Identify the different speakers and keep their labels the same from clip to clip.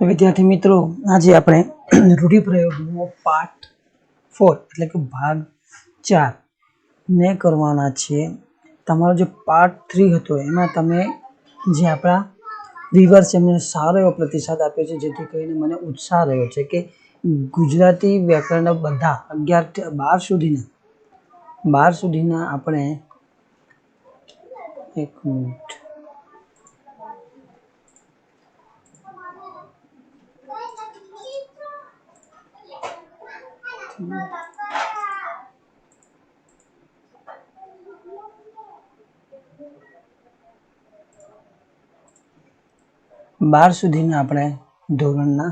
Speaker 1: વિદ્યાર્થી મિત્રો, આજે આપણે રૂઢિપ્રયોગનો પાર્ટ 4 એટલે કે ભાગ 4 ને કરવાના છે. તમારો જે પાર્ટ 3 હતો એમાં તમે જે આપણા વ્યુઅર્સ એમને સારો એવો પ્રતિસાદ આપ્યો છે, જેથી કરીને મને ઉત્સાહ રહ્યો છે કે ગુજરાતી વ્યાકરણના બધા 11 થી 12 સુધીના આપણે એક મિનિટ 12 સુધીના આપણે ધોરણના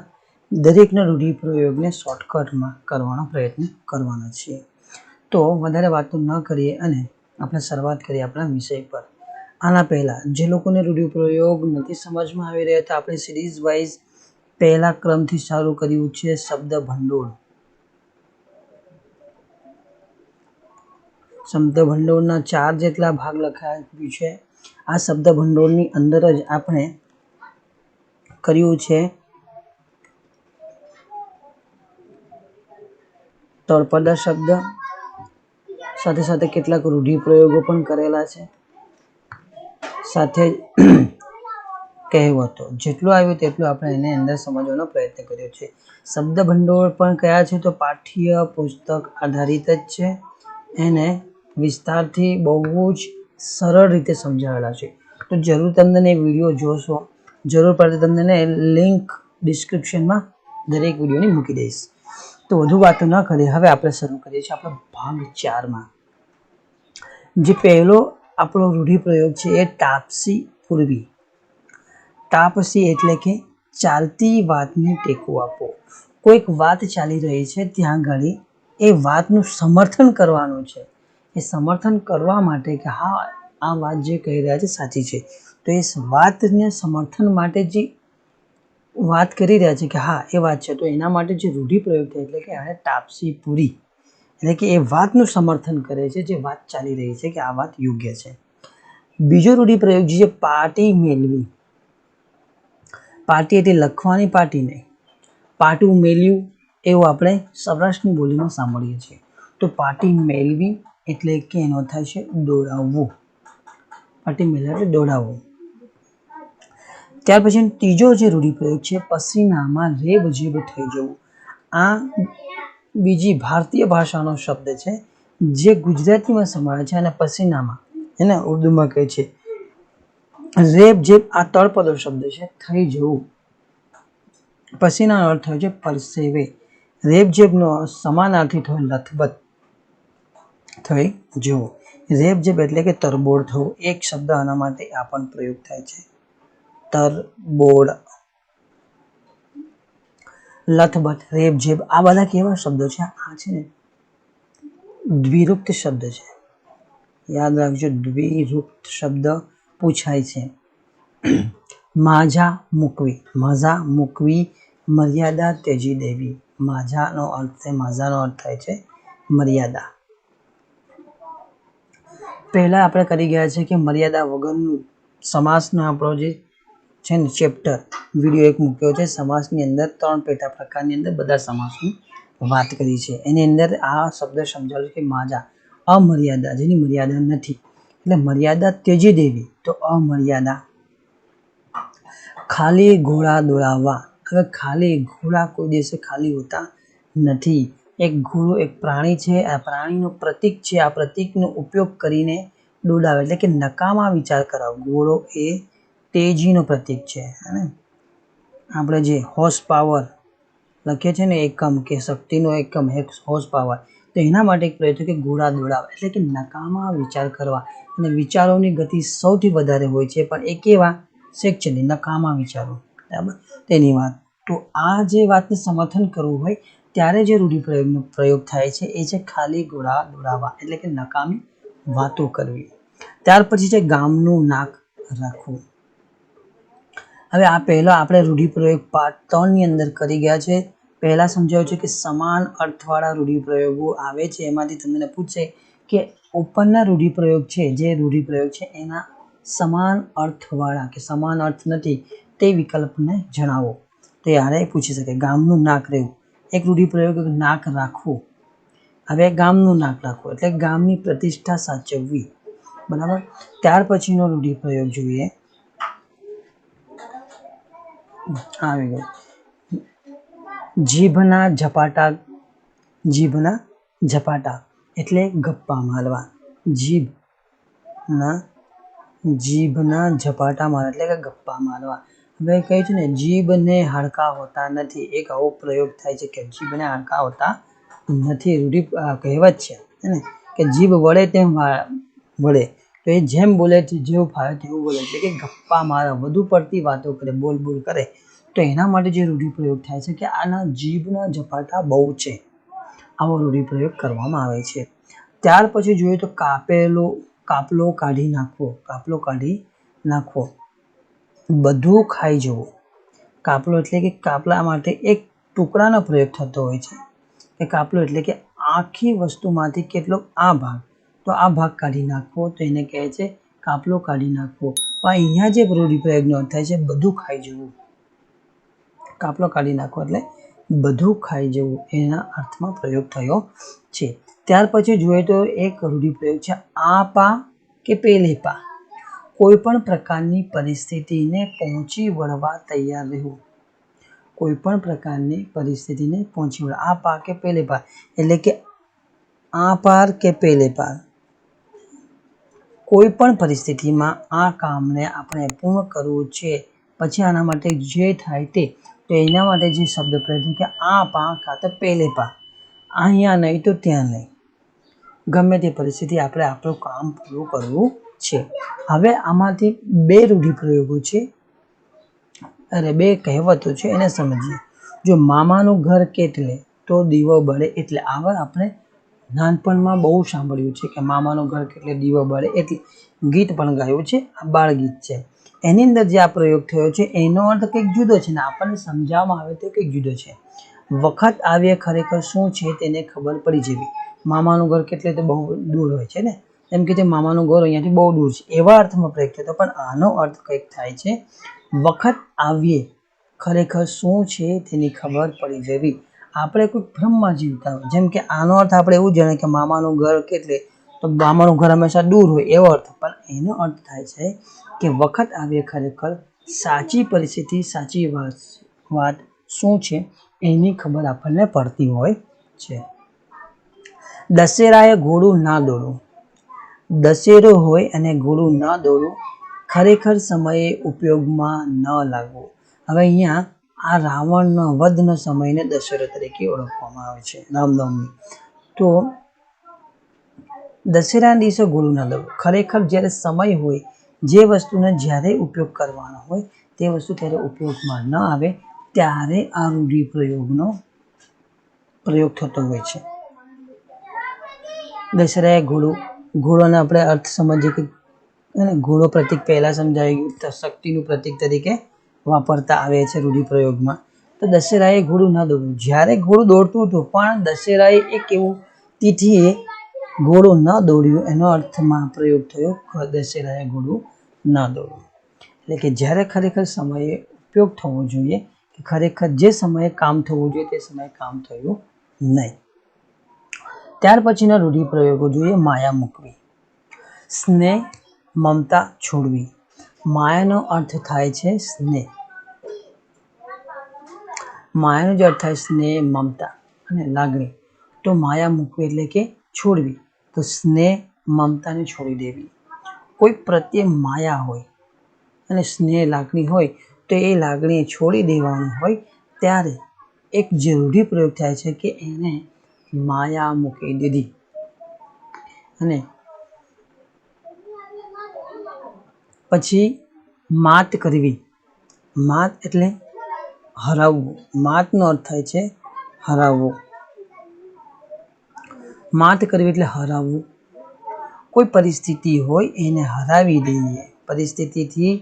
Speaker 1: દરેકના રૂઢિપ્રયોગને શોર્ટકટમાં કરવાનો પ્રયત્ન કરવાના છીએ. તો વધારે વાતો ન કરીએ અને આપણે શરૂઆત કરીએ આપણા વિષય પર. આના પહેલાં જે લોકોને રૂઢિપ્રયોગ નથી સમજમાં આવી રહ્યા તો આપણે સિરીઝ વાઇઝ પહેલા ક્રમથી ચાલુ કર્યું છે. શબ્દ ભંડોળ. શબ્દ ભંડોળના 4 જેટલા ભાગ લખાયું છે. આ શબ્દ ભંડોળની અંદર જ આપણે કર્યું છે તળપદા શબ્દ, સાથે સાથે કેટલાક રૂઢિપ્રયોગો પણ કરેલા છે, સાથે કહેવતો. જેટલું આવ્યું તેટલું આપણે એને અંદર સમજવાનો પ્રયત્ન કર્યો છે. શબ્દ ભંડોળ પણ કયા છે તો પાઠ્ય પુસ્તક આધારિત જ છે. એને વિસ્તારથી બહુ જ સરળ રીતે સમજાવેલા છે. તો જરૂર તમને વિડીયો જોશો, જરૂર પડે તમને લિંક ડિસ્ક્રિપ્શનમાં દરેક વિડીયોની મૂકી દઈશ. તો વધુ વાતો ન કરીએ, હવે આપણે શરૂ કરીએ છીએ આપણા ભાગ 4માં. જે પહેલો આપણો રૂઢિપ્રયોગ છે એ તાપસી પૂર્વી. તાપસી એટલે કે ચાલતી વાતને ટેકો આપો. કોઈક વાત ચાલી રહી છે, ત્યાં ઘડી એ વાતનું સમર્થન કરવાનું છે. એ સમર્થન કરવા માટે કે હા, આ વાત જે કહી રહ્યા છે સાચી છે, તો એ વાતને સમર્થન માટે જે વાત કરી રહ્યા છે કે હા એ વાત છે, તો એના માટે જે રૂઢિપ્રયોગ થાય એટલે કે આ તાપસી પૂરી, એટલે કે એ વાતનું સમર્થન કરે છે, જે વાત ચાલી રહી છે કે આ વાત યોગ્ય છે. બીજો રૂઢિપ્રયોગ છે પાટી મેળવી. પાટી એટલે લખવાની પાટી નહીં, પાટું મેલ્યું એવું આપણે સૌરાષ્ટ્રની બોલીમાં સાંભળીએ છીએ. તો પાટી મેળવી એટલે કે એનો થાય છે દોડાવવું. પાટી મેળવી એટલે દોડાવવું. ત્યાર પછી ત્રીજો જે રૂઢિપ્રયોગ છે પસીનામાં રેબઝેબ થઈ જવું. આ બીજી ભારતીય ભાષાનો શબ્દ છે, જે ગુજરાતીમાં સમાવે છે અને પસીનામાં એને ઉર્દુમાં કહે છે રેબઝેબ. આ તળપદો શબ્દ છે. થઈ જવું, પસીનાનો અર્થ થયો છે પરસેવે. રેબઝેબનો સમાનાર્થી થયો લથબથ થઈ જવું. રેબઝેબ એટલે કે તરબોળ થવું. એક શબ્દ આના માટે આ પણ પ્રયોગ થાય છે, તરબોળ, લથબથ, રેબઝેબ. આ બધા કેવા શબ્દો છે? આ છે ને દ્વિરૂપત શબ્દ છે. યાદ રાખજો, દ્વિરૂપત શબ્દ પૂછાય છે. માઝા મૂકવી, મઝા મૂકવી, મર્યાદા ત્યજી દેવી. માઝાનો અર્થ થાય છે મર્યાદા. પહેલા આપણે કરી ગયા છે કે મર્યાદા વગરનું સમાસનો આપણો જે છે ને ચેપ્ટર વિડીયો એક મૂક્યો છે. સમાસની અંદર 3 પેટા પ્રકારની અંદર બધા સમાસની વાત કરી છે. એની અંદર આ શબ્દ સમજાવ્યો કે માઝા, અમર્યાદા, જેની મર્યાદા નથી, એટલે મર્યાદા ત્યજી દેવી તો અમર્યાદા. ખાલી ઘોડા દોડાવવા. હવે ખાલી ઘોડા કોઈ દિવસે ખાલી હોતા નથી. એક ઘોડો એક પ્રાણી છે, આ પ્રાણીનું પ્રતીક છે. આ પ્રતીકનો ઉપયોગ કરીને દોડાવે એટલે કે નકામા વિચાર કરાવ. ઘોડો એ તેજીનો પ્રતીક છે. આપણે જે હોર્સ પાવર લખીએ છીએ ને એકમ, કે શક્તિનો એકમ હોર્સ પાવર, તો એના માટે એક પ્રયત્ન કે ઘોડા દોડાવવા એટલે કે નકામા વિચાર કરવા. અને વિચારોની ગતિ સૌથી વધારે હોય છે, પણ એ કેવા સેક્ચુઅલી નકામા વિચારો, બરાબર, તેની વાત. તો આ જે વાતને સમર્થન કરવું હોય ત્યારે જે રૂઢિપ્રયોગનો પ્રયોગ થાય છે એ છે ખાલી ઘોડા દોડાવવા, એટલે કે નકામી વાતો કરવી. ત્યાર પછી છે ગામનું નાક રાખવું. હવે આ પહેલા આપણે રૂઢિપ્રયોગ પાર્ટ 3 ની અંદર કરી ગયા છે. પહેલા સમજાવ્યું છે કે સમાન અર્થવાળા રૂઢિપ્રયોગો આવે છે. એમાંથી તમને પૂછે કે ઉપરના રૂઢિપ્રયોગ છે, જે રૂઢિપ્રયોગ છે એના સમાન અર્થવાળા કે સમાન અર્થ નથી તે વિકલ્પને જણાવો. તો યારે પૂછી શકે. ગામનું નાક રહેવું, એક રૂઢિપ્રયોગ નાક રાખવું. હવે ગામનું નાક રાખવું એટલે ગામની પ્રતિષ્ઠા સાચવવી, બરાબર. ત્યાર પછીનો રૂઢિપ્રયોગ જોઈએ, આવી ગયો જીભના ઝપાટા. જીભના ઝપાટા એટલે ગપ્પા મારવા. જીભના ઝપાટા મારવા એટલે કે ગપ્પા મારવા. હવે કહે છે ને જીભને હાડકાં હોતા નથી, એક આવો પ્રયોગ થાય છે કે જીભને હાડકાં હોતા નથી. રૂઢિ કહેવત છે ને કે જીભ વળે તેમ વળે, તો એ જેમ બોલે જેવું ફાવે તેવું બોલે, એટલે કે ગપ્પા મારે, વધુ પડતી વાતો કરે, બોલ કરે. તો એના માટે જે રૂઢિપ્રયોગ થાય છે કે આના જીભના ઝપાટા બહુ છે, આવો રૂઢિપ્રયોગ કરવામાં આવે છે. ત્યાર પછી જોઈએ તો કાપલો કાઢી નાખવો. કાપલો કાઢી નાખવો, બધું ખાઈ જવું. કાપલો એટલે કે કાપલા માટે એક ટુકડાનો પ્રયોગ થતો હોય છે કે કાપલો એટલે કે આખી વસ્તુમાંથી કેટલો આ ભાગ, તો આ ભાગ કાઢી નાખવો, તો એને કહે છે કાપલો કાઢી નાખવો. પણ અહીંયા જે રૂઢિપ્રયોગનો અર્થ થાય છે બધું ખાઈ જવું. કાપલો કાઢી નાખવો એટલે બધું ખાઈ જવું, એના અર્થમાં પ્રયોગ થયો છે. ત્યાર પછી જોઈએ તો એક રૂઢિપ્રયોગ છે આ પા કે પેલે પા. કોઈ પણ પ્રકારની પરિસ્થિતિને પહોંચી વળવા તૈયાર રહેવું. કોઈ પણ પ્રકારની પરિસ્થિતિને પહોંચી વળવા, આ પા કે પેલે પા એટલે કે આ પાર કે પેલે પાર. કોઈ પણ પરિસ્થિતિમાં આ કામને આપણે પૂર્ણ કરવું છે, પછી આના માટે જે થાય તે, તો એના માટે જે શબ્દ પ્રયોગ કે આ પા કાં તો પેલે પા, અહીંયા નહીં તો ત્યાં નહીં, ગમે તે પરિસ્થિતિ આપણે આપણું કામ પૂરું કરવું છે. હવે આમાંથી બે રૂઢિપ્રયોગો છે, બે કહેવતો છે, એને સમજીએ. જો મામાનું ઘર કેટલે તો દીવો બળે એટલે. આવા આપણે નાનપણમાં બહુ સાંભળ્યું છે કે મામાનું ઘર કેટલે દીવો બળે, એટલે ગીત પણ ગાયું છે, આ બાળ ગીત છે. એની અંદર જે આ પ્રયોગ થયો છે એનો અર્થ કંઈક જુદો છે ને આપણને સમજાવવામાં આવે તો કંઈક જુદો છે. વખત આવે ખરેખર શું છે તેને ખબર પડી જવી. મામાનું ઘર કેટલે તો બહુ દૂર હોય છે ને, એમ કે મામાનું ઘર અહીંયાથી બહુ દૂર છે, એવા અર્થમાં પ્રયોગ થતો. પણ આનો અર્થ કંઈક થાય છે વખત આવીએ ખરેખર શું છે તેની ખબર પડી જવી. આપણે કોઈ ભ્રમમાં જીવતા હોય, જેમ કે આનો અર્થ આપણે એવું જાણે કે મામાનું ઘર કેટલે તો મામાનું ઘર હંમેશા દૂર હોય, એવો અર્થ. પણ એનો અર્થ થાય છે કે વખત આવીએ ખરેખર સાચી પરિસ્થિતિ, સાચી વાત શું છે એની ખબર આપણને પડતી હોય છે. દશેરાએ ઘોડું ના દોડવું. દશેરો હોય અને ઘોડું ના દોડવું, ખરેખર સમયે ઉપયોગમાં ન લાગવું. હવે અહીંયા આ રાવણનો વધનો સમયને દશેરો તરીકે ઓળખવામાં આવે છે, રામનવમી. તો દશેરાના દિવસે ઘોડું ના દોડવું, ખરેખર જ્યારે સમય હોય, જે વસ્તુને જ્યારે ઉપયોગ કરવાનો હોય તે વસ્તુ ત્યારે ઉપયોગમાં ન આવે, ત્યારે આ રૂઢિપ્રયોગનો પ્રયોગ થતો હોય છે. દશેરાએ ઘોડોને આપણે અર્થ સમજીએ કે ઘોડો પ્રતીક પહેલાં સમજાવી ગયું, શક્તિનું પ્રતીક તરીકે વાપરતા આવે છે રૂઢિપ્રયોગમાં. તો દશેરાએ ઘોડું ના દોડવું, જ્યારે ઘોડું દોડતું હતું પણ દશેરાએ એક એવું તિથિએ ઘોડું ન દોડ્યું, એનો અર્થમાં પ્રયોગ થયો દશેરાએ ઘોડું ના દોડવું. એટલે કે જ્યારે ખરેખર સમયે ઉપયોગ થવો જોઈએ, કે ખરેખર જે સમયે કામ થવું જોઈએ તે સમયે કામ થયું નહીં. ત્યાર પછીના રૂઢિપ્રયોગો જોઈએ. માયા મૂકવી. સ્નેહ મમતા છોડવી. માયાનો અર્થ થાય છે સ્નેહ. માયાનો જે અર્થ થાય સ્નેહ, મમતા અને લાગણી. તો માયા મૂકવી એટલે કે છોડવી, તો સ્નેહ મમતાને છોડી દેવી. કોઈ પ્રત્યે માયા હોય અને સ્નેહ લાગણી હોય તો એ લાગણી છોડી દેવાનું હોય, ત્યારે એક જે રૂઢિપ્રયોગ થાય છે કે એને માયા મૂકી દીધી. અને પછી માત કરવી. માત એટલે હરાવવું. માતનો અર્થ થાય છે હરાવવું. માત કરવી એટલે હરાવવું. કોઈ પરિસ્થિતિ હોય એને હરાવી દઈએ. પરિસ્થિતિથી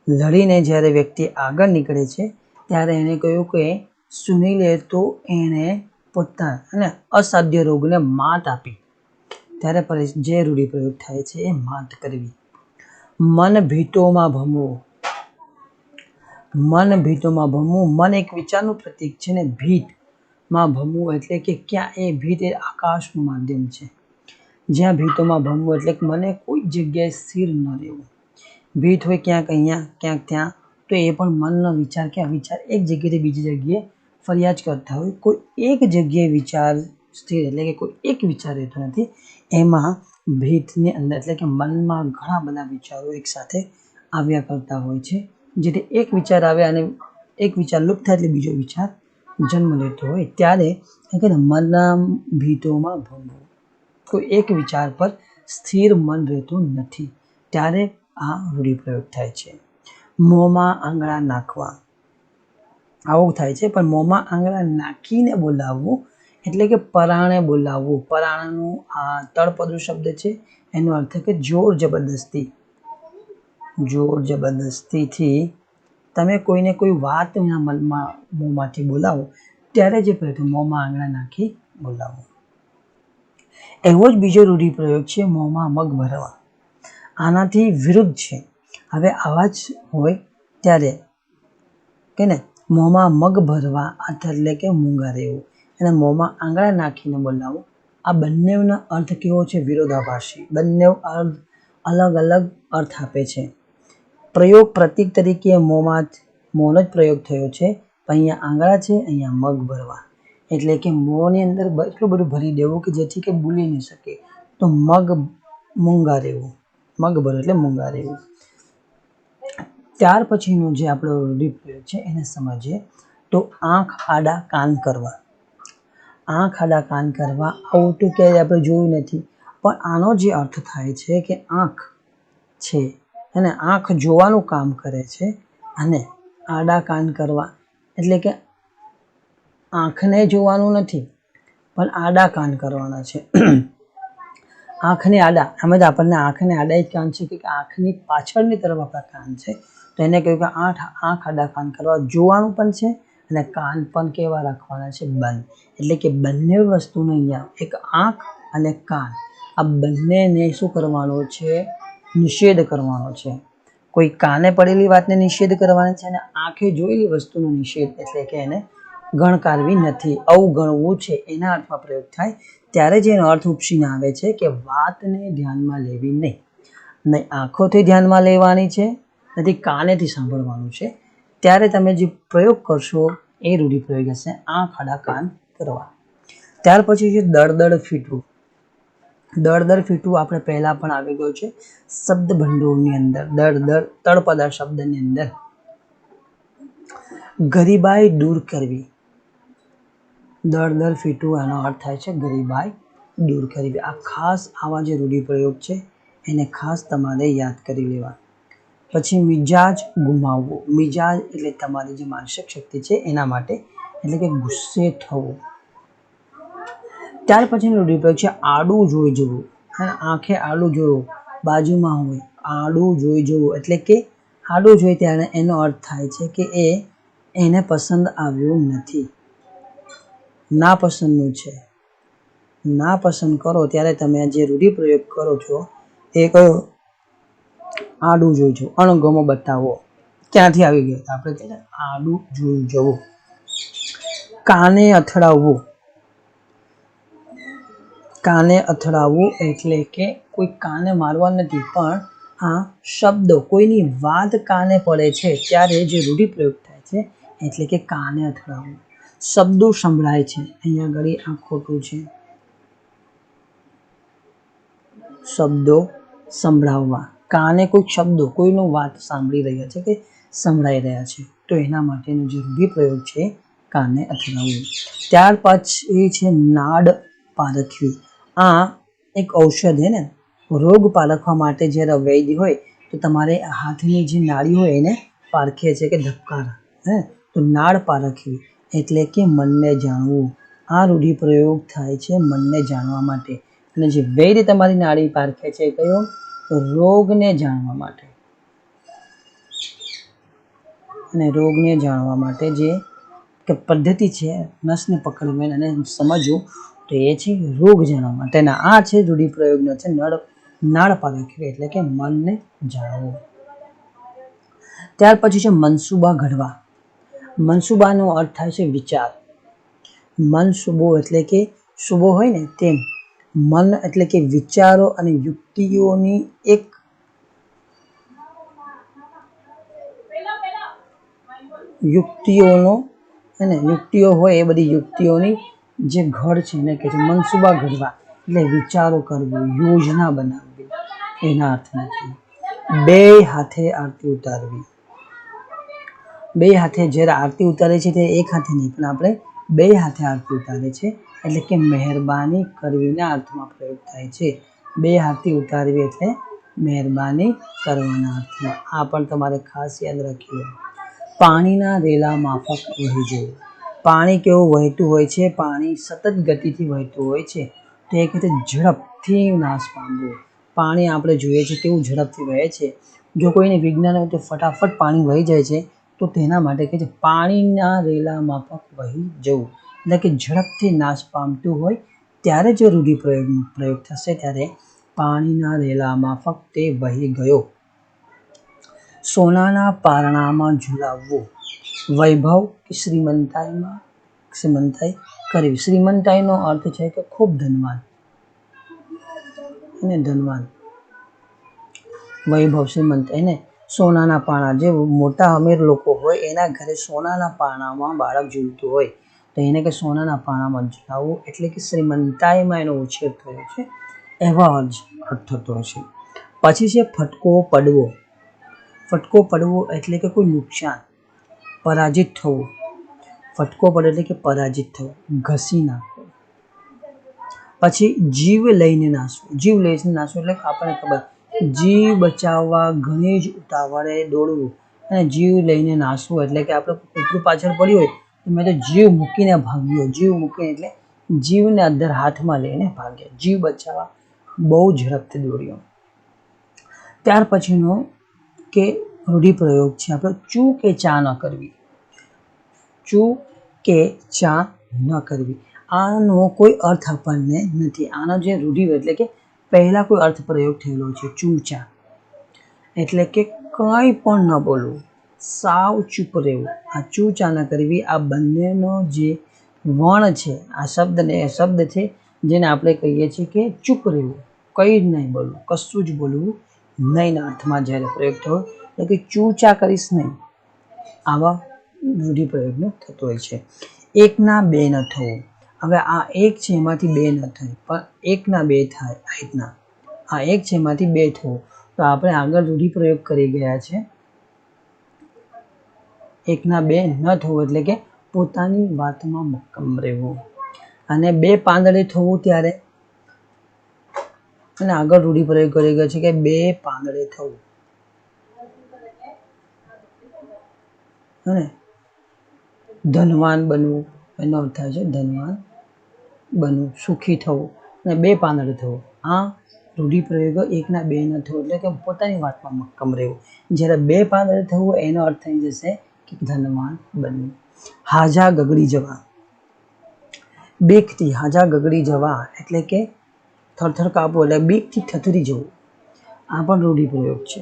Speaker 1: લડીને જ્યારે વ્યક્તિ આગળ નીકળે છે ત્યારે એને કહ્યું કે સુનિલે તો એણે પોતાના અસાધ્ય રોગને માત આપી, ત્યારે જે રૂઢિપ્રયોગ થાય છે એ માત કરવી. મન ભીતોમાં ભમવું. મન ભીતોમાં ભમવું, મન એક વિચારનું પ્રતીક છે ને ભીતમાં ભમવું એટલે કે ક્યાં એ ભીત એ આકાશનું માધ્યમ છે. જ્યાં ભીતોમાં ભમવું એટલે કે મને કોઈ જગ્યાએ સ્થિર ન રહેવું. ભીત હોય ક્યાંક અહીંયા ક્યાંક ત્યાં, તો એ પણ મનનો વિચાર કે વિચાર એક જગ્યાએથી બીજી જગ્યાએ ફરિયાદ કરતા હોય. કોઈ એક જગ્યાએ વિચાર સ્થિર એટલે કે કોઈ એક વિચાર રહેતો નથી. એમાં ભીતની અંદર એટલે કે મનમાં ઘણા બધા વિચારો એકસાથે આવ્યા કરતા હોય છે. જેથી એક વિચાર આવે અને એક વિચાર લુપ્ત થાય એટલે બીજો વિચાર જન્મ લેતો હોય, ત્યારે મનના ભીતોમાં ભમવું, કોઈ એક વિચાર પર સ્થિર મન રહેતું નથી, ત્યારે આ રૂઢિપ્રયોગ થાય છે. મોંમાં આંગળા નાખવા, આવું થાય છે, પણ મોંમાં આંગળા નાખીને બોલાવવું એટલે કે પરાણે બોલાવવું. પરાણાનું આ તળપદો શબ્દ છે, એનો અર્થ કે જોર જબરદસ્તી. જોર જબરદસ્તીથી તમે કોઈને કોઈ વાત એના મનમાં મોંમાંથી બોલાવો, ત્યારે જે પ્રયત્ન મોંમાં આંગળા નાખી બોલાવો. એવો જ બીજો રૂઢિપ્રયોગ છે મોંમાં મગ ભરવા. આનાથી વિરુદ્ધ છે. હવે આવા જ હોય ત્યારે કે ને મોંમાં મગ ભરવા એટલે કે મૂંગા રહેવું, અને મોંમાં આંગળા નાખીને બોલાવું. આ બંનેનો અર્થ કેવો છે? વિરોધાભાસી. બંને અર્થ અલગ અલગ અર્થ આપે છે. પ્રયોગ પ્રતીક તરીકે મોંનો જ પ્રયોગ થયો છે, પણ અહીંયા આંગળા છે, અહીંયા મગ ભરવા એટલે કે મોંની અંદર એટલું બધું ભરી દેવું કે જેથી કે ભૂલી નહીં શકે. તો મૂંગા રહેવું, મગ ભરવું એટલે મૂંગા રહેવું. ત્યાર પછીનો જે આપણો રૂઢિપ્રયોગ છે એને સમજીએ તો આંખ આડા કાન કરવા. આંખ આડા કાન કરવા, આવું તો ક્યારેય આપણે જોયું નથી, પણ આનો જે અર્થ થાય છે કે આંખ છે અને આંખ જોવાનું કામ કરે છે, અને આડા કાન કરવા એટલે કે આંખને જોવાનું નથી પણ આડા કાન કરવાના છે. આંખને આડા, આમ જ આપણને આંખને આડા જ કાન છે કે આંખની પાછળની તરફ આપણા કાન છે, તો એને કહ્યું કે આંખ આડા કાન કરવા. જોવાનું પણ છે અને કાન પણ કેવા રાખવાના છે? બંધ. એટલે કે બંને વસ્તુનો અહીંયા એક આંખ અને કાન, આ બંનેને શું કરવાનો છે? નિષેધ કરવાનો છે. કોઈ કાને પડેલી વાતને નિષેધ કરવાની છે અને આંખે જોયેલી વસ્તુનો નિષેધ એટલે કે એને ગણકારવી નથી, અવગણવું છે, એના અર્થમાં પ્રયોગ થાય. ત્યારે જ એનો અર્થ ઉપસીને આવે છે કે વાતને ધ્યાનમાં લેવી નહીં. નહીં આંખોથી ધ્યાનમાં લેવાની છે, નથી કાનેથી સાંભળવાનું છે. ત્યારે તમે જે પ્રયોગ કરશો એ રૂઢિપ્રયોગ હશે આંખ આડા કાન કરવા. ત્યાર પછી છે દળદળ ફીટવું. દળદળ ફીટવું આપણે પહેલા પણ આવી ગયું છે શબ્દ ભંડોળની અંદર. દળદળ તળપદા શબ્દની અંદર. ગરીબાઈ દૂર કરવી. દળદળ ફીટવું એનો અર્થ થાય છે ગરીબાઈ દૂર કરવી. આ ખાસ આવા જે રૂઢિપ્રયોગ છે એને ખાસ તમારે યાદ કરી લેવા. પછી મિજાજ ગુમાવવું. મિજાજ એટલે તમારી જે માનસિક શક્તિ છે એના માટે, એટલે કે ગુસ્સે થવું. ત્યાર પછીનો રૂઢિપ્રયોગ છે આડું જોઈ જવું. આંખે આડું જોવું, બાજુમાં હોય આડું જોઈ જવું એટલે કે આડું જોઈ ત્યારે એનો અર્થ થાય છે કે એને પસંદ આવ્યું નથી, ના પસંદનું છે. ના પસંદ કરો ત્યારે તમે જે રૂઢિપ્રયોગ કરો છો એ કયો? આડું જોઈ જવું, અણગમો બતાવો. ક્યાંથી આવી ગયો? આપણે કહીએ આડું જોઈ જવું. કાને અથડાવવું. કાને અથડાવવું એટલે કે કોઈ કાને મારવા નથી, પણ આ શબ્દો કોઈની વાત કાને પડે છે ત્યારે જે રૂઢિપ્રયોગ થાય છે એટલે કે કાને અથડાવવું. શબ્દો સંભળાય છે, અહીંયા આગળ આ ખોટું છે. શબ્દો સંભળાવવા, કાને કોઈ શબ્દો કોઈનો વાત સાંભળી રહ્યા છે કે સંભળાઈ રહ્યા છે, તો એના માટેનો જે રૂઢિપ્રયોગ છે કાને અથડાવવું. ત્યાર પછી છે નાડ પારખવી. આ એક ઔષધ ને, રોગ પારખવા માટે જ્યારે વૈદ્ય હોય તો તમારે હાથની જે નાડી હોય એને પારખે છે કે ધબકારા, તો નાડ પારખવી એટલે કે મનને જાણવું. આ રૂઢિપ્રયોગ થાય છે મનને જાણવા માટે. અને જે વૈદ્ય તમારી નાડી પારખે છે કયો? રોગને જાણવા માટે. અને રોગને જાણવા માટે જે પદ્ધતિ છે નસને પકડવી અને સમજવું, તો એ છે રોગ જાણવા માટેના. આ છે રૂઢિપ્રયોગનો છે નાડ પારખવી એટલે કે મનને જાણવું. ત્યાર પછી છે મનસુબા ઘડવા. મનસુબાનો અર્થ થાય છે વિચાર. મન શુબો એટલે કે શુબો હોય ને તેમ મન એટલે કે વિચારો અને યુક્તિઓની એક યુક્તિઓનો અને યુક્તિઓ હોય એ બધી યુક્તિઓની જે ઘડ છે એને કહે છે મનસુબા ઘડવા, એટલે વિચારો કરવી, યોજના બનાવવી એના અર્થમાં છે. બે હાથે આરતી ઉતારવી. બે હાથે જ્યારે આરતી ઉતારે છે તે એક હાથે નહીં પણ આપણે બે હાથે આરતી ઉતારે છે એટલે કે મહેરબાની કરવીના અર્થમાં પ્રયોગ થાય છે. બે હાથે ઉતારવી એટલે મહેરબાની કરવાના અર્થમાં. આ પણ તમારે ખાસ યાદ રાખી લો. પાણીના રેલા માફક વહી જવું. પાણી કેવું વહેતું હોય છે? પાણી સતત ગતિથી વહેતું હોય છે. તો એ કહે ઝડપથી નાશ પામવું. પાણી આપણે જોઈએ છીએ કેવું ઝડપથી વહે છે. જો કોઈને વિજ્ઞાન હોય તો ફટાફટ પાણી વહી જાય છે, તો તેના માટે કહે છે પાણીના રેલા માફક વહી જવું, એટલે કે ઝડપથી નાશ પામતું હોય ત્યારે જો રૂઢિપ્રયોગ થશે ત્યારે પાણીના રેલા માફક તે વહી ગયો. સોનાના પારણામાં ઝુલાવવું. વૈભવ કે શ્રીમંતાઈ કરવી. શ્રીમંતાઈનો અર્થ છે કે ખૂબ ધનવાન અને ધનવાન. વૈભવ શ્રીમંતાઈ ને સોનાના પારણા, જે મોટા અમીર લોકો હોય એના ઘરે સોનાના પારણામાં બાળક ઝૂલતું હોય તો એને કે સોનાના પારણામાં ઝુલાવવું, એટલે કે શ્રીમંતાઈમાં એનો ઉછેર થયો છે એવા અર્થ થતો હશે. પછી છે ફટકો પડવો. ફટકો પડવો એટલે કે કોઈ નુકસાન, પરાજિત થવું. ફટકો પડે એટલે કે પરાજિત થવું, ઘસી નાખવું. પછી જીવ લઈને નાસવું. જીવ લઈને નાસવું એટલે આપણને ખબર, જીવ બચાવવા ઘણી જ ઉતાવળે દોડવું. અને જીવ લઈને નાસવું એટલે કે આપણે કૂતરું પાછળ પડ્યું હોય તો મેં તો જીવ મૂકીને ભાગ્યો. જીવ મૂકીને એટલે જીવને અંદર હાથમાં લઈને ભાગ્યા. જીવ બચાવવા બહુ ઝડપથી દોડ્યો. ત્યાર પછીનો કે રૂઢિપ્રયોગ છે આપણે ચૂ કે ચા ન કરવી. ચૂ કે ચા ન કરવી. આનો કોઈ અર્થ આપણને નથી. આનો જે રૂઢિ એટલે કે પહેલા કોઈ અર્થ પ્રયોગ થયેલો છે ચૂ ચા, એટલે કે કંઈ પણ ન બોલવું, સાવ ચૂપ રહેવું. આ ચૂ ચા ન કરવી, આ બંનેનો જે વણ છે, આ શબ્દ છે જેને આપણે કહીએ છીએ કે ચૂપ રહેવું, કંઈ જ નહીં બોલવું, કશું જ બોલવું નહીં ના અર્થમાં જ્યારે પ્રયોગ થયો એટલે કે ચૂ ચા કરીશ નહીં, આવા રૂઢિપ્રયોગનો થતો હોય છે. એકના બે ન થવું. હવે આ એક છે એમાંથી બે ન થાય પણ એકના બે થાય. આ રીતના આ એક છે એમાંથી બે થવું. તો આપણે આગળ રૂઢિપ્રયોગ કરી ગયા છે એકના બે ન થવું એટલે કે પોતાની વાતમાં મક્કમ રહેવું. અને બે પાંદડે થવું ત્યારે અને આગળ રૂઢિપ્રયોગ કરી ગયો છે કે બે પાંદડે થવું. અને ધનવાન બનવું એનો અર્થ થાય છે ધનવાન બનવું, સુખી થવું અને બે પાંદડે થવું. આ રૂઢિપ્રયોગો એકના બે ન થવું એટલે કે પોતાની વાતમાં મક્કમ રહેવું. જ્યારે બે પાંદડે થવું એનો અર્થ થઈ જશે કે ધનવાન બનવું. હાજા ગગડી જવા. બીકથી હાજા ગગડી જવા એટલે કે થરથર કાપવું એટલે બીકથી થથરી જવું. આ પણ રૂઢિપ્રયોગ છે.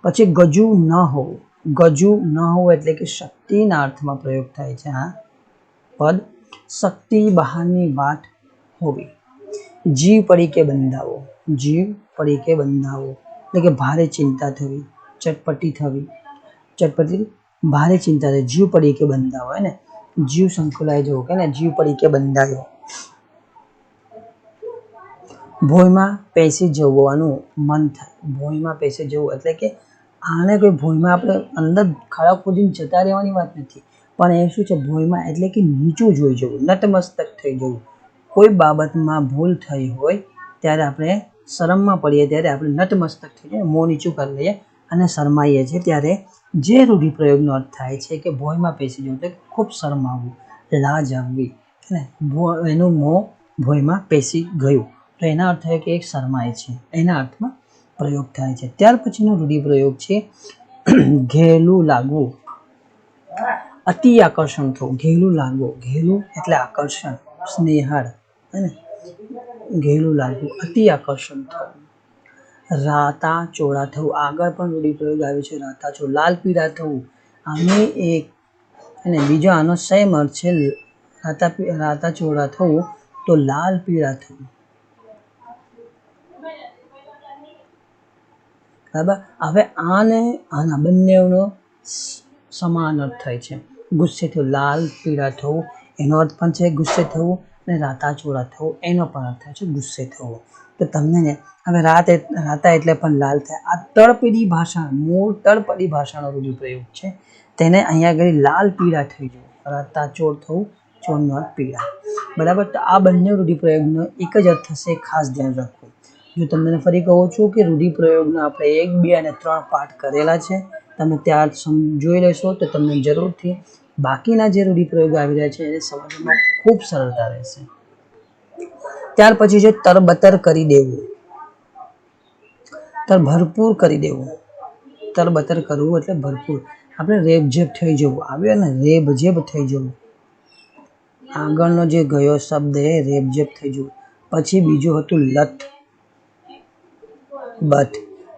Speaker 1: પછી ગજુ ન હોવું. ગજુ ન હોવું એટલે કે શક્તિના અર્થમાં પ્રયોગ થાય છે. આ પદ શક્તિ બહારની વાત હોવી. જીવ પડીકે બંધાવો. જીવ પડીકે બંધાવો એટલે કે ભારે ચિંતા થવી, ચટપટી થવી. ચટપટી ભારે ચિંતા થવી, જીવ પડીકે બંધાવો હે ને, જીવ સંકળાઈ જવો કે ને જીવ પડીકે બંધાયો. ભોંયમાં પેસી જવાનું મન થાય. ભોંયમાં પેસી જવું એટલે કે આને કોઈ ભોંયમાં આપણે અંદર ખાડા ખોદીને જતા રહેવાની વાત નથી, પણ એ શું છે ભોંયમાં એટલે કે નીચું જોઈ જવું, નતમસ્તક થઈ જવું. કોઈ બાબતમાં ભૂલ થઈ હોય ત્યારે આપણે શરમમાં પડીએ ત્યારે આપણે નતમસ્તક થઈ જઈએ, મોં નીચું કરી લઈએ અને શરમાઈએ છીએ. ત્યારે જે રૂઢિપ્રયોગનો અર્થ થાય છે કે ભોંયમાં પેસી જવું એટલે ખૂબ શરમાવવું, લાજ આવવી ને એનું મોં ભોંયમાં પેસી ગયું તો એના અર્થ થાય કે એક શરમાય છે, એના અર્થમાં પ્રયોગ થાય છે. ત્યાર પછીનો રૂઢિપ્રયોગ છે ઘેલું લાગવું. અતિ આકર્ષણ થવું. ઘેલું લાગવું, ઘેલું એટલે આકર્ષણ, સ્નેહાળ અને ઘેલું લાગવું, અતિ આકર્ષણ થવું. રાતા ચોળા થવું, આગળ પણ રૂઢિપ્રયોગ આવ્યો છે રાતા ચોળા. લાલ પીળા થવું, આને એક અને બીજો આનો સેમ અર્થ છે. રાતા ચોળા થવું તો લાલ પીળા થવું. બરાબર. હવે આને આના બંનેનો સમાન અર્થ થાય છે. ગુસ્સે થવું, લાલ પીળા થવું એનો અર્થ પણ છે ગુસ્સે થવું, અને રાતા ચોળા થવું એનો પણ અર્થ થાય છે ગુસ્સે થવું. તો તમને ને હવે રાતા એટલે પણ લાલ થાય. આ તળપદી ભાષા, મૂળ તળપદી ભાષાનો રૂઢિપ્રયોગ છે. તેને અહીંયા આગળ લાલ પીળા થઈ જવું, રાતા ચોળ થવું, ચોળનો અર્થ પીળા. બરાબર. તો આ બંને રૂઢિપ્રયોગનો એક જ અર્થ થશે, ખાસ ધ્યાન રાખવું. જો તમને ફરી કહું છું કે રૂઢિપ્રયોગના આપણે 1, 2 અને 3 પાઠ કરેલા છે, તમે ત્યાં જોઈ લેશો તો તમને જરૂરથી બાકીના જે રૂઢિપ્રયોગો આવી રહ્યા છે એને સમજવામાં ખૂબ સરળતા રહેશે. ત્યાર પછી છે તરબતર કરી દેવું, ભરપૂર કરી દેવું. તરબતર કરવું એટલે ભરપૂર, આપણે રેબઝેબ થઈ જવું આવ્યો ને, રેબઝેબ થઈ જવું. આગળનો જે ગયો શબ્દ એ રેબઝેબ થઈ જવું. પછી બીજું હતું લથ, બટ,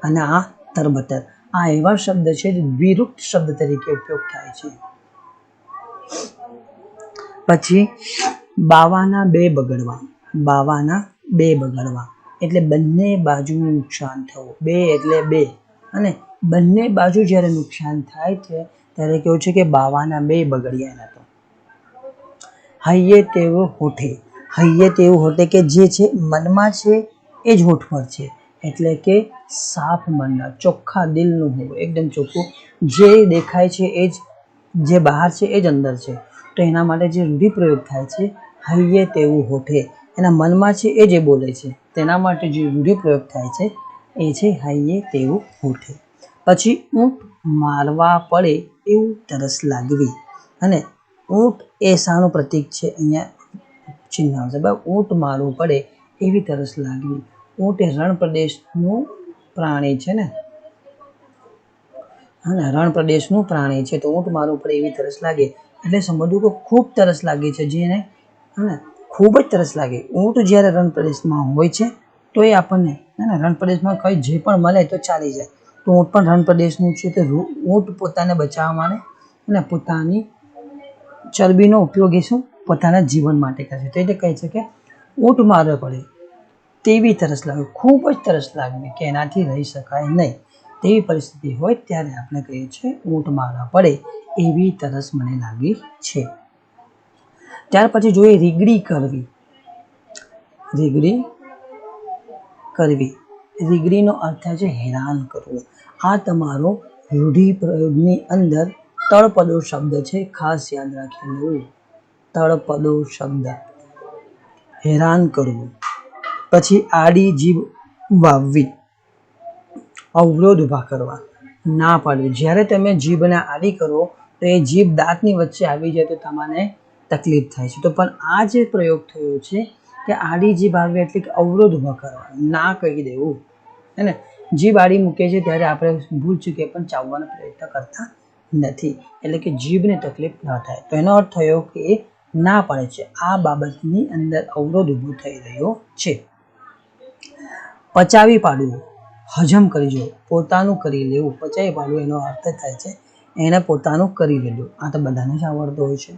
Speaker 1: અને આ તરબતર. આ એવા શબ્દ છે જે દ્વિરૂપત શબ્દ તરીકે ઉપયોગ થાય છે. પછી બાવાના બે બગડવા, બાવાના બે બગડવા એટલે બંને બાજુ નુકસાન થવું. બે એટલે બે, અને બંને બાજુ જ્યારે નુકસાન થાય છે ત્યારે કેવું છે કે બાવાના બે બગડ્યા. એના તો હૈયે તેવું હોઠે, હૈયે તેવું હોઠે કે જે છે મનમાં છે એ જ હોઠ પર છે, એટલે કે સાફ મનના, ચોખ્ખા દિલનું હોવું, એકદમ ચોખ્ખું. જે દેખાય છે એ જ, જે બહાર છે એ જ અંદર છે. તો એના માટે જે રૂઢિપ્રયોગ થાય છે હૈયે તેવું હોઠે, એના મનમાં છે એ જે બોલે છે, તેના માટે જે રૂઢિપ્રયોગ થાય છે એ છે હૈયે તેવું હોઠે. પછી ઊંટ મારવા પડે એવું તરસ લાગવી, અને ઊંટ એ શાનું પ્રતીક છે, અહીંયા ચિહ્ન આવશે. ઊંટ મારવું પડે એવી તરસ લાગવી. ઊંટ એ રણ પ્રદેશનું પ્રાણી છે ને, હા, રણ પ્રદેશનું પ્રાણી છે. તો ઊંટ મારવું પડે એવી તરસ લાગે એટલે સમજવું કે ખૂબ તરસ લાગે છે, જેને ખૂબ જ તરસ લાગે. ઊંટ જ્યારે રણ પ્રદેશમાં હોય છે તો એ આપણને રણ પ્રદેશમાં કંઈ જે પણ મળે તો ચાલી જાય. તો ઊંટ પણ રણ પ્રદેશનું છે. તો ઊંટ પોતાને બચાવવા માટે અને પોતાની ચરબીનો ઉપયોગ એ શું પોતાના જીવન માટે કરે છે. તો એટલે કહે છે કે ઊંટ મારવો પડે તેવી તરસ લાગવી, ખૂબ જ તરસ લાગવી કે એનાથી રહી શકાય નહીં તેવી પરિસ્થિતિ હોય ત્યારે આપણે કહીએ છીએ ઊંટ મારવા પડે એવી તરસ મને લાગી છે. ત્યાર પછી જોઈએ રીગડી કરવી. રીગડી કરવી, રીગડીનો અર્થ થાય છે હેરાન કરવું. આ તમારો રૂઢિપ્રયોગની અંદર તળપદો શબ્દ છે, ખાસ યાદ રાખી લેવું. તળપદો શબ્દ, હેરાન કરવું. પછી આડી જીભ વાવવી, અવરોધ ઊભા કરવા, ના પાડવી. જ્યારે તમે જીભને આડી કરો તો એ જીભ દાંતની વચ્ચે આવી જાય તો તમને તકલીફ થાય છે. તો પણ આ જે પ્રયોગ થયો છે કે આડી જીભ આવી એટલે કે અવરોધ ઊભા કરવા, ના કહી દેવું. હે ને, જીભ આડી મૂકે છે ત્યારે આપણે ભૂલ ચૂકે પણ ચાવવાનો પ્રયત્ન કરતા નથી, એટલે કે જીભને તકલીફ ન થાય. તો એનો અર્થ થયો કે એ ના પાડે છે, આ બાબતની અંદર અવરોધ ઊભો થઈ રહ્યો છે. પચાવી પાડવું, હજમ કરી જવું, પોતાનું કરી લેવું. પચાવી પાડવું એનો અર્થ થાય છે એને પોતાનું કરી લેવું. આ તો બધાને જ આવડતો હોય છે.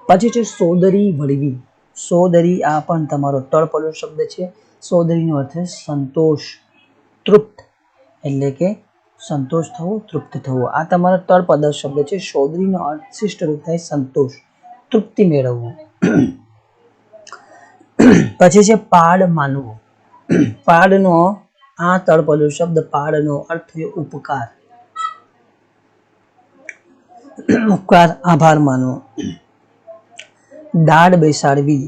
Speaker 1: પછી છે સોદરી વળવી. સોદરી, આ પણ તમારો તળપદો શબ્દ છે. સોદરીનો અર્થ છે સંતોષ, તૃપ્ત, એટલે કે સંતોષ થવો, તૃપ્ત થવો. આ તમારો તળપદ શબ્દ છે. સોદરીનો અર્થ શિષ્ટ રૂપ થાય સંતોષ, તૃપ્તિ મેળવવું. પછી છે પાડ માનવું. પાડનો, આ તળપદો શબ્દ પાડનો અર્થ થયો ઉપકાર, ઉપકાર, આભાર માનવો. દાઢ બેસાડવી,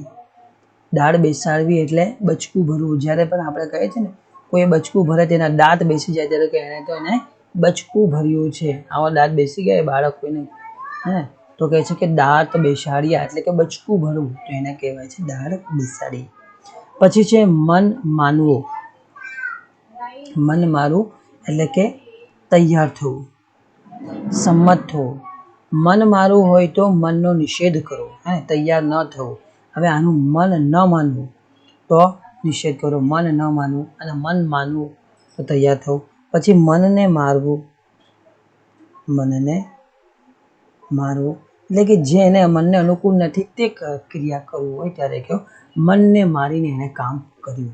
Speaker 1: દાઢ બેસાડવી એટલે બચકું ભરવું. જ્યારે પણ આપણે કહીએ છીએ ને કોઈ બચકું ભરે તેના દાંત બેસી જાય ત્યારે કે એને તો એને બચકું ભર્યું છે, આવા દાંત બેસી ગયા બાળક કોઈને, હે તો કહે છે કે દાંત બેસાડ્યા એટલે કે બચકું ભરવું, તો એને કહેવાય છે દાઢ બેસાડી. પછી છે મન માનવું. મન મારવું એટલે કે તૈયાર થવું, સંમત થવું. મન મારવું હોય તો મનનો નિષેધ કરવો, હે તૈયાર ન થવું. હવે આનું મન ન માનવું તો નિષેધ કરો, મન ન માનવું અને મન માનવું તો તૈયાર થવું. પછી મનને મારવું, મનને મારવું એટલે કે જે એને મનને અનુકૂળ નથી તે ક્રિયા કરવું હોય ત્યારે કહો મનને મારીને એને કામ કર્યું.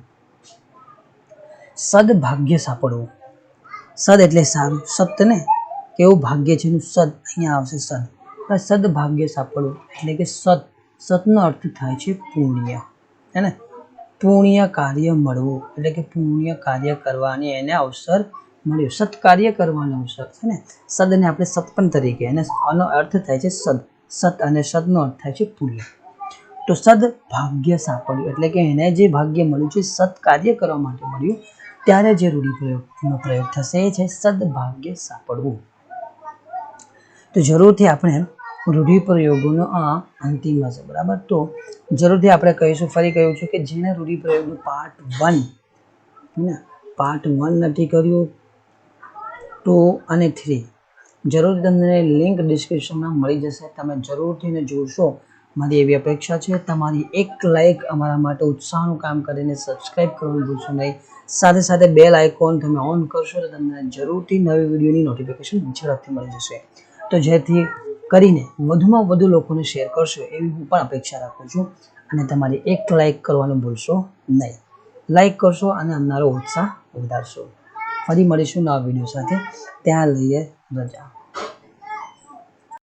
Speaker 1: સદભાગ્ય સાંપડવું, સદ એટલે સારું, સત ને કેવું ભાગ્ય છે એનું સદ અહીંયા આવશે સદ. સદભાગ્ય સાંપડવું એટલે કે સતનો અર્થ થાય છે પુણ્ય, હે ને. પુણ્ય કાર્ય મળવું એટલે કે પુણ્ય કાર્ય કરવાની એને અવસર મળ્યો, સત્કાર્ય કરવાનો અવસર છે ને. સદને આપણે સત્પન તરીકે, એને આનો અર્થ થાય છે સદ, સત અને સદનો અર્થ થાય છે પુણ્ય. તો સદભાગ્ય સાંપડ્યું એટલે કે એને જે ભાગ્ય મળ્યું છે સત્કાર્ય કરવા માટે મળ્યું ત્યારે જે રૂઢિપ્રયોગનો પ્રયોગ થશે એ છે સદભાગ્ય સાંપડવું. તો જરૂરથી આપણે રૂઢિપ્રયોગોનો આ અંતિમ હશે, બરાબર. તો જરૂરથી આપણે કહીશું, ફરી કહ્યું છું કે જેને રૂઢિપ્રયોગનું પાર્ટ 1 નથી કર્યું 2 અને 3 જરૂરથી તમને લિંક ડિસ્ક્રિપ્શનમાં મળી જશે, તમે જરૂરથી એને જોશો. મારી એવી અપેક્ષા છે. તમારી એક લાઇક અમારા માટે ઉત્સાહનું કામ કરીને સબસ્ક્રાઈબ કરવાનું ભૂલશો નહીં. સાથે સાથે બેલ આઇકોન તમે ઓન કરશો તો તમને જરૂરથી નવી વિડીયોની નોટિફિકેશન ઝડપથી મળી જશે. તો જેથી કરીને વધુમાં વધુ લોકોને શેર કરશો એવી હું પણ અપેક્ષા રાખું છું. અને તમારી એક લાઇક કરવાનું ભૂલશો નહીં. લાઇક કરશો અને અમારો ઉત્સાહ વધારશો. ફરી મળીશું નવા વિડીયો સાથે. ત્યાં લઈએ રજા.